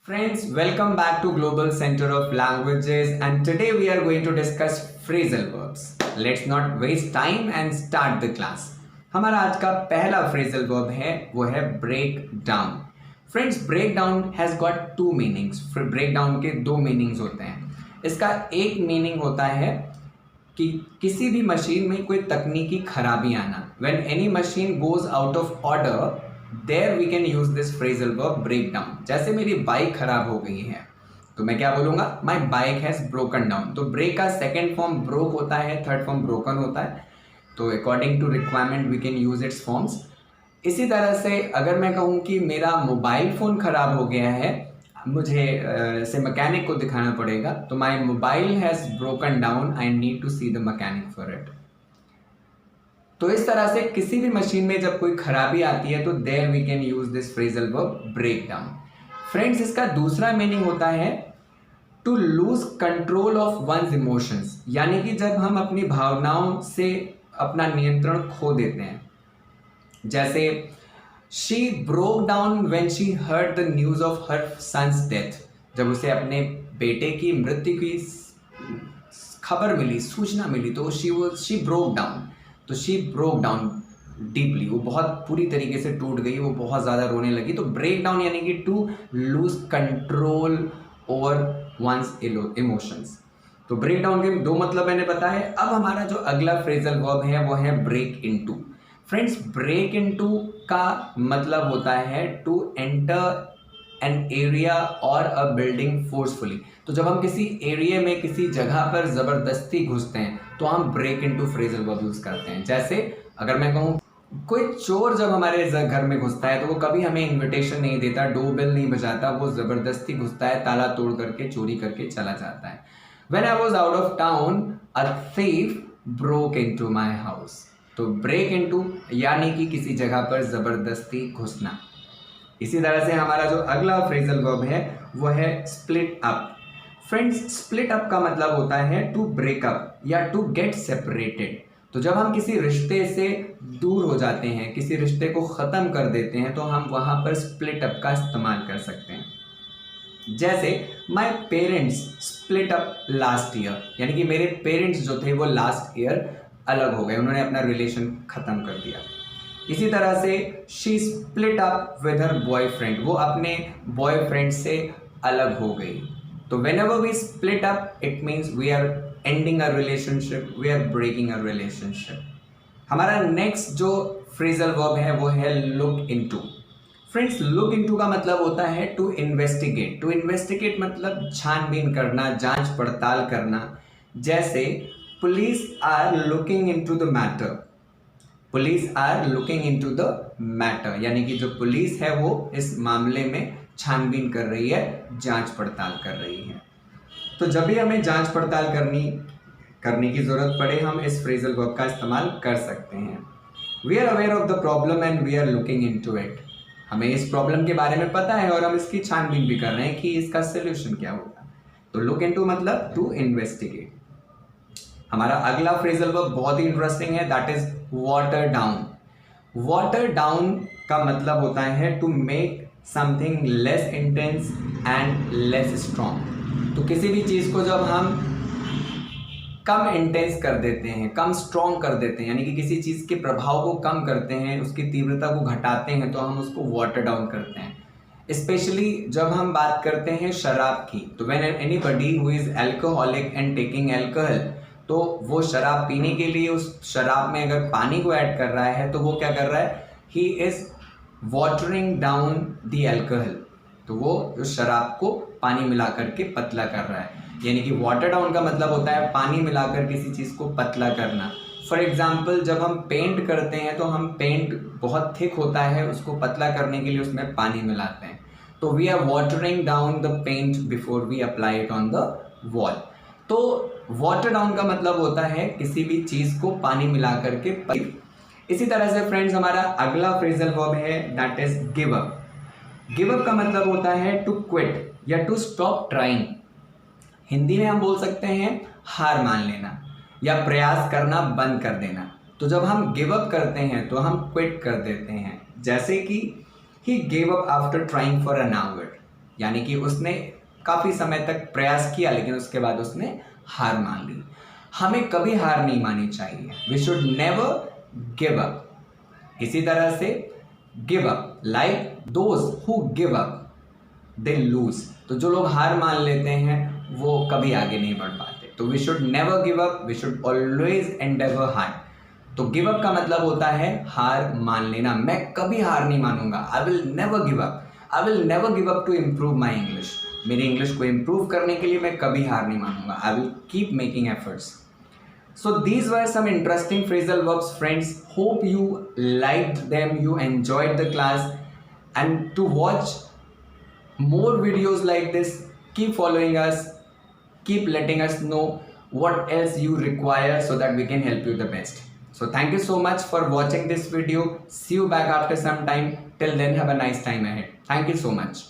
Friends, welcome back to Global Center of Languages, and today we are going to discuss phrasal verbs. Let's not waste time and start the class. हमारा आज का पहला phrasal verb है वो है break down. Friends, break down has got two meanings. break down के दो meanings होते हैं. इसका एक meaning होता है कि किसी भी मशीन में कोई तकनीकी खराबी आना. When any machine goes out of order, there we can use this phrasal verb break down. जैसे मेरी बाइक खराब हो गई है तो मैं क्या बोलूंगा, my bike has broken down. तो ब्रेक का सेकेंड फॉर्म ब्रोक होता है, थर्ड फॉर्म ब्रोकन होता है. तो according to requirement we can use its forms. इसी तरह से अगर मैं कहूँ कि मेरा मोबाइल फ़ोन ख़राब हो गया है, मुझे से मैकेनिक को दिखाना पड़ेगा, तो my mobile has broken down, I need to see the mechanic for it. तो इस तरह से किसी भी मशीन में जब कोई खराबी आती है तो there we can use this phrasal verb break down. Friends, इसका दूसरा मीनिंग होता है to lose control of one's emotions. यानी कि जब हम अपनी भावनाओं से अपना नियंत्रण खो देते हैं. जैसे she broke down when she heard the news of her son's death. जब उसे अपने बेटे की मृत्यु की खबर मिली, सूचना मिली, तो शी ब्रोक डाउन. तो शी ब्रोक डाउन डीपली, वो बहुत पूरी तरीके से टूट गई, वो बहुत ज़्यादा रोने लगी. तो ब्रेक डाउन यानी कि to lose control over one's emotions. तो ब्रेक डाउन के दो मतलब मैंने बताया. अब हमारा जो अगला फ्रेजल वर्ब है वो है break into. Friends, break into का मतलब होता है टू एंटर एन एरिया और अ बिल्डिंग फोर्सफुली. तो जब हम किसी एरिया में किसी जगह पर ज़बरदस्ती घुसते हैं तो हम break into phrasal verb use करते हैं. जैसे अगर मैं कहूँ कोई चोर जब हमारे घर में घुसता है तो वो कभी हमें इनविटेशन नहीं देता, डोरबेल नहीं बजाता, वो ज़बरदस्ती घुसता है, ताला तोड़ करके चोरी करके चला जाता है. When I was out of town, a thief broke into my house. तो ब्रेक इनटू यानी कि किसी जगह पर ज़बरदस्ती घुसना. इसी तरह से हमारा जो अगला फ्रेजल वर्ब है वो है split up. Friends, split up का मतलब होता है टू ब्रेक अप या टू गेट सेपरेटेड. तो जब हम किसी रिश्ते से दूर हो जाते हैं, किसी रिश्ते को ख़त्म कर देते हैं, तो हम वहाँ पर स्प्लिट अप का इस्तेमाल कर सकते हैं. जैसे my parents split up last year, यानी कि मेरे पेरेंट्स जो थे वो लास्ट ईयर अलग हो गए, उन्होंने अपना रिलेशन ख़त्म कर दिया. इसी तरह से she split up with her boyfriend, वो अपने बॉयफ्रेंड से अलग हो गई. तो whenever we split up, it means we are ending a relationship, we are breaking a relationship. हमारा नेक्स्ट जो फ्रेजल वर्ब है वो है look into. Friends, look into का मतलब होता है to investigate. to investigate मतलब छानबीन करना, जांच पड़ताल करना. जैसे police are looking into the matter. Police are looking into the matter, यानी कि जो पुलिस है वो इस मामले में छानबीन कर रही है, जांच पड़ताल कर रही है. तो जब भी हमें जांच पड़ताल करने की ज़रूरत पड़े, हम इस फ्रेजल वर्ब का इस्तेमाल कर सकते हैं. We are aware of the problem and we are looking into it. हमें इस प्रॉब्लम के बारे में पता है और हम इसकी छानबीन भी कर रहे हैं कि इसका सोल्यूशन क्या होगा. तो लुक इनटू मतलब टू इन्वेस्टिगेट. हमारा अगला फ्रेजल वर्ब बहुत ही इंटरेस्टिंग है, that is water down. Water down का मतलब होता है to make something less intense and less strong. तो किसी भी चीज़ को जब हम कम इंटेंस कर देते हैं, कम स्ट्रॉन्ग कर देते हैं, यानी कि किसी चीज़ के प्रभाव को कम करते हैं, उसकी तीव्रता को घटाते हैं, तो हम उसको वाटर डाउन करते हैं. स्पेशली जब हम बात करते हैं शराब की, तो when anybody who is alcoholic and taking alcohol, तो वो शराब पीने के लिए उस शराब में अगर पानी को ऐड कर रहा है तो वो क्या कर रहा है, he is watering down the alcohol. तो वो उस शराब को पानी मिला करके पतला कर रहा है. यानी कि वाटर डाउन का मतलब होता है पानी मिलाकर किसी चीज़ को पतला करना. फॉर एग्जाम्पल, जब हम पेंट करते हैं तो हम पेंट बहुत थिक होता है, उसको पतला करने के लिए उसमें पानी मिलाते हैं. तो we are watering down the paint before we apply it on the wall. तो वाटर डाउन का मतलब होता है किसी भी चीज़ को पानी मिला करके. इसी तरह से फ्रेंड्स, हमारा अगला फ्रेजल वर्ब है that is give up. Give up का मतलब होता है टू क्विट या टू स्टॉप ट्राइंग. हिंदी में हम बोल सकते हैं हार मान लेना या प्रयास करना बंद कर देना. तो जब हम गिव अप करते हैं तो हम क्विट कर देते हैं. जैसे कि he gave up after trying for an hour. यानी कि उसने काफ़ी समय तक प्रयास किया लेकिन उसके बाद उसने हार मान ली। हमें कभी हार नहीं माननी चाहिए। We should never give up. इसी तरह से give up, like those who give up they lose. तो जो लोग हार मान लेते हैं वो कभी आगे नहीं बढ़ पाते। तो we should never give up, we should always endeavour hard. तो गिव अप का मतलब होता है हार मान लेना। मैं कभी हार नहीं मानूंगा, I will never give up. I will never give up to improve my English. मेरी इंग्लिश को इम्प्रूव करने के लिए मैं कभी हार नहीं मानूंगा। I will keep making efforts. So these were some interesting phrasal verbs, friends. Hope you liked them, you enjoyed the class. And to watch more videos like this, keep following us, keep letting us know what else you require so that we can help you the best. So thank you so much for watching this video. See you back after some time. Till then, have a nice time ahead. Thank you so much.